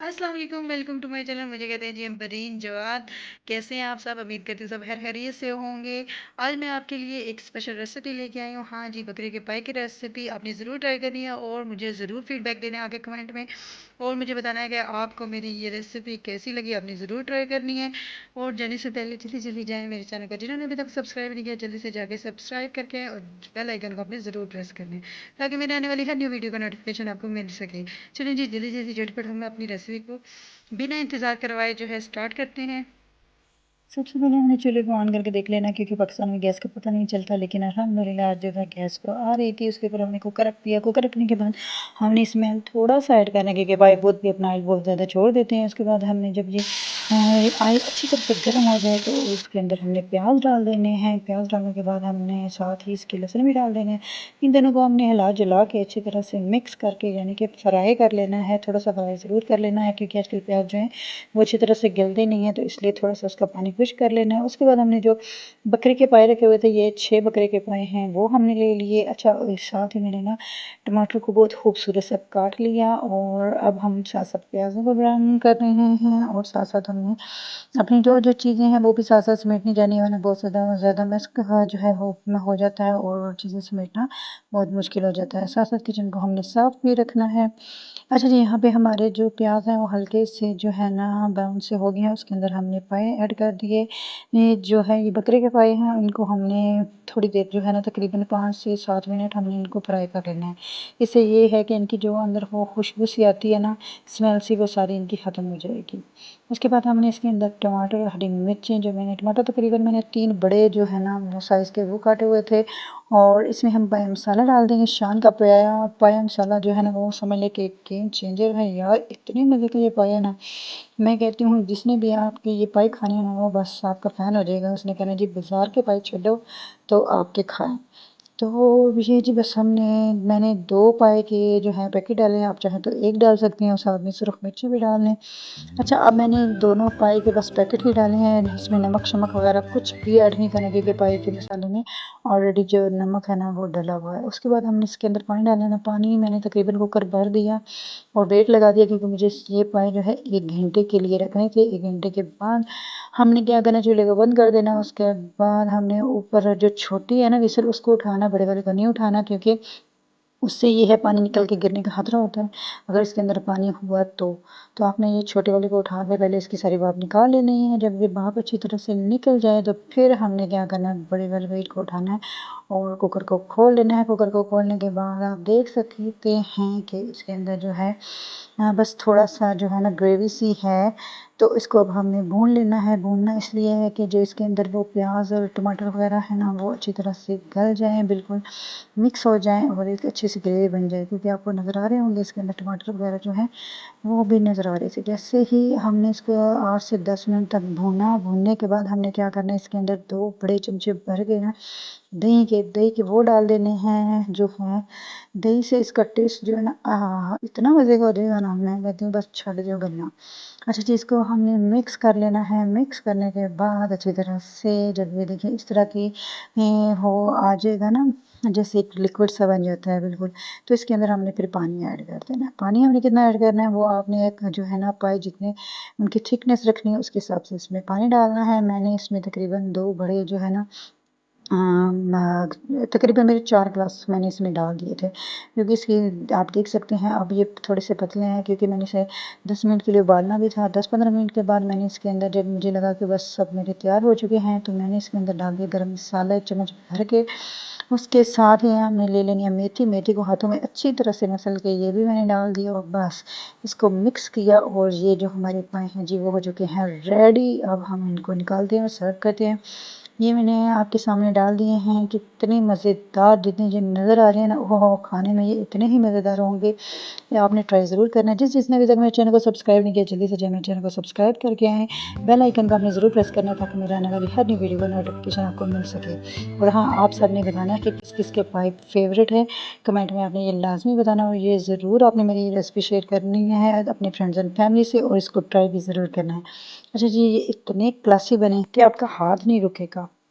अस्सलाम वालेकुम, welcome to my channel. मुझे कहते हैं जी अम्बरीन जवाद। कैसे हैं आप सब? उम्मीद करती हूँ सब खैर खैरियत से होंगे। आज मैं आपके लिए एक स्पेशल रेसिपी लेके आई हूँ। हाँ जी, बकरे के पाए की रेसिपी आपने ज़रूर ट्राई करनी है और मुझे ज़रूर फीडबैक देना है आगे कमेंट में। और मुझे बताना है कि आपको मेरी ये रेसिपी कैसी लगी। आपने ज़रूर ट्राई करनी है। और जाने से पहले जल्दी जल्दी जाएँ मेरे चैनल को, जिन्होंने अभी तक सब्सक्राइब नहीं किया जल्दी से जाके सब्सक्राइब करके और बेल आइकन को आपने ज़रूर प्रेस करना है, ताकि मेरे आने वाली हर न्यू वीडियो का नोटिफिकेशन आपको मिल सके। चलिए जी, जल्दी जल्दी झटपट हम अपनी रेसिपी को बिना इंतज़ार करवाए जो है स्टार्ट करते हैं। सबसे पहले हमने चूल्हे को ऑन करके देख लेना, क्योंकि पाकिस्तान में गैस का पता नहीं चलता। लेकिन अल्हम्दुलिल्लाह आज जो है गैस पर आ रही थी। उसके ऊपर हमने कुकर रख दिया। कुकर रखने के बाद हमने इसमें थोड़ा सा ऐड करना, क्योंकि पाइप बहुत भी अपना ऑयल बहुत ज़्यादा छोड़ देते हैं। उसके बाद हमने जब ये ऑयल अच्छी तरह से गर्म हो जाए तो उसके अंदर हमने प्याज डाल देने हैं। प्याज डालने के बाद हमने साथ ही इसके लहसुन भी डाल देने हैं। इन दोनों को हमने हिला जुला के अच्छी तरह से मिक्स करके, यानी कि फ्राई कर लेना है। थोड़ा सा फ्राई ज़रूर कर लेना है, क्योंकि आजकल प्याज जो है वो अच्छी तरह से गलते नहीं है, तो इसलिए थोड़ा सा उसका पानी खुश कर लेना है। उसके बाद हमने जो बकरे के पाए रखे हुए थे, ये 6 बकरे के पाए हैं, वो हमने ले लिए। अच्छा, साथ ही मैंने ना टमाटर को बहुत खूबसूरत से काट लिया। और अब हम साथ साथ प्याज़ों को ब्राउन कर रहे हैं, और साथ साथ हमने अपनी जो जो चीज़ें हैं वो भी साथ साथ समेटनी जानी है, वरना बहुत ज़्यादा मैस जो है वो हो जाता है और चीज़ें समेटना बहुत मुश्किल हो जाता है। साथ साथ किचन को हमने साफ़ भी रखना है। अच्छा जी, यहाँ पे हमारे जो प्याज हैं वो हल्के से जो है ना ब्राउन से हो गए हैं। उसके अंदर हमने पाए ऐड कर दिए। ये जो है ये बकरे के पाए हैं, इनको हमने थोड़ी देर जो है ना तकरीबन 5 से 7 मिनट हमने इनको फ्राई कर लेना है। इससे ये है कि इनकी जो अंदर वो खुशबू सी आती है ना, स्मेल सी, वो सारी इनकी ख़त्म हो जाएगी। उसके बाद हमने इसके अंदर टमाटर, हरी मिर्चें, जो मैंने टमाटर तकरीबन मैंने 3 बड़े जो है ना साइज़ के वो काटे हुए थे। और इसमें हम पाया मसाला डाल देंगे। शान का पाया पाया मसाला जो है ना वो समझ लें कि एक गेम चेंजर है यार। इतने मज़े का ये पाया ना, मैं कहती हूँ जिसने भी आपके ये पाई खाने हैं ना वो बस आपका फ़ैन हो जाएगा। उसने कहना जी बाज़ार के पाई छोड़ो तो आपके खाएं। तो ये जी बस मैंने 2 पाए के जो है पैकेट डाले हैं। आप चाहें तो 1 डाल सकते हैं और साथ में सुरख मिर्ची भी डाल लें। अच्छा, अब मैंने दोनों पाए के बस पैकेट ही डाले हैं। इसमें नमक शमक वगैरह कुछ भी ऐड नहीं करना, क्योंकि पाए के मसाले में ऑलरेडी जो नमक है ना वो डला हुआ है। उसके बाद हमने इसके अंदर पानी डाल लेना। पानी मैंने तकरीबन कुकर भर दिया और वेट लगा दिया, क्योंकि मुझे ये पाए जो है 1 घंटे के लिए रखने थे। 1 घंटे के बाद हमने क्या करना, चूल्हे को बंद कर देना। उसके बाद हमने ऊपर जो छोटी है ना विसल, उसको उठाना, बड़े वाले को नहीं उठाना, क्योंकि उससे ये है पानी निकल के गिरने का खतरा होता है अगर इसके अंदर पानी हुआ तो आपने ये छोटे वाले को उठा के पहले इसकी सारी भाप निकाल लेनी है। जब ये भाप अच्छी तरह से निकल जाए तो फिर हमने क्या करना है, बड़े वाले वेट को उठाना है और कुकर को खोल लेना है। कुकर को खोलने के बाद आप देख सकते हैं कि इसके अंदर जो है बस थोड़ा सा जो है ना ग्रेवी सी है। तो इसको अब हमने भून लेना है। भूनना इसलिए है कि जो इसके अंदर वो प्याज और टमाटर वगैरह है ना वो अच्छी तरह से गल जाएँ, बिल्कुल मिक्स हो जाएँ और एक अच्छी सी ग्रेवी बन जाए। क्योंकि आपको नज़र आ रहे होंगे इसके अंदर टमाटर वगैरह जो है वो भी नज़र आ रहे थे। जैसे ही हमने इसको 8 से 10 मिनट तक भूना, भूनने के बाद हमने क्या करना है, इसके अंदर 2 बड़े चमचे भर के ना दही के वो डाल देने हैं जो है। दही से इसका टेस्ट जो है ना इतना मज़े का हो जाएगा ना, मैं कहती हूँ बस छੱਡ दो गल्ला। अच्छा जी, इसको हमने मिक्स कर लेना है। मिक्स करने के बाद अच्छी तरह से जब ये देखिए इस तरह की हो आ जाएगा ना, जैसे एक लिक्विड सा बन जाता है बिल्कुल, तो इसके अंदर हमने फिर पानी ऐड कर देना है। पानी हमने कितना ऐड करना है वो आपने एक जो है ना पाए जितने उनकी थिकनेस रखनी है उसके हिसाब से इसमें पानी डालना है। मैंने इसमें तकरीबन 2 बड़े जो है ना तकरीबन मेरे 4 ग्लास मैंने इसमें डाल दिए थे, क्योंकि इसकी आप देख सकते हैं अब ये थोड़े से पतले हैं, क्योंकि मैंने इसे 10 मिनट के लिए उबालना भी था। 10-15 मिनट के बाद मैंने इसके अंदर जब मुझे लगा कि बस सब मेरे तैयार हो चुके हैं, तो मैंने इसके अंदर डाल दिया गरम मसाला 1 चम्मच भर के। उसके साथ ही हमने ले लेनी है मेथी। मेथी को हाथों में अच्छी तरह से मसल के ये भी मैंने डाल दिया और बस इसको मिक्स किया। और ये जो हमारे पाए हैं जी वो हो चुके हैं रेडी। अब हम इनको निकालते हैं और सर्व करते हैं। ये मैंने आपके सामने डाल दिए हैं। कितने मज़ेदार, जितने ये नज़र आ रहे हैं ना ओह खाने में ये इतने ही मज़ेदार होंगे। ये आपने ट्राई ज़रूर करना है। जिसने अभी तक मेरे चैनल को सब्सक्राइब नहीं किया जल्दी से जाए मेरे चैनल को सब्सक्राइब करके आएँ। बेल आइकन को आपने ज़रूर प्रेस करना है, ताकि मेरे आने वाली हर न्यू वीडियो का नोटिफिकेशन आपको मिल सके। और हाँ, आप सब ने बताना है कि किस किस के पाइप फेवरेट है। कमेंट में आपने ये लाजमी बताना, और ये ज़रूर आपने मेरी रेसिपी शेयर करनी है अपने फ्रेंड्स एंड फैमिली से, और इसको ट्राई भी ज़रूर करना है। अच्छा जी, ये इतने क्लासी बने कि आपका हाथ नहीं रुकेगा।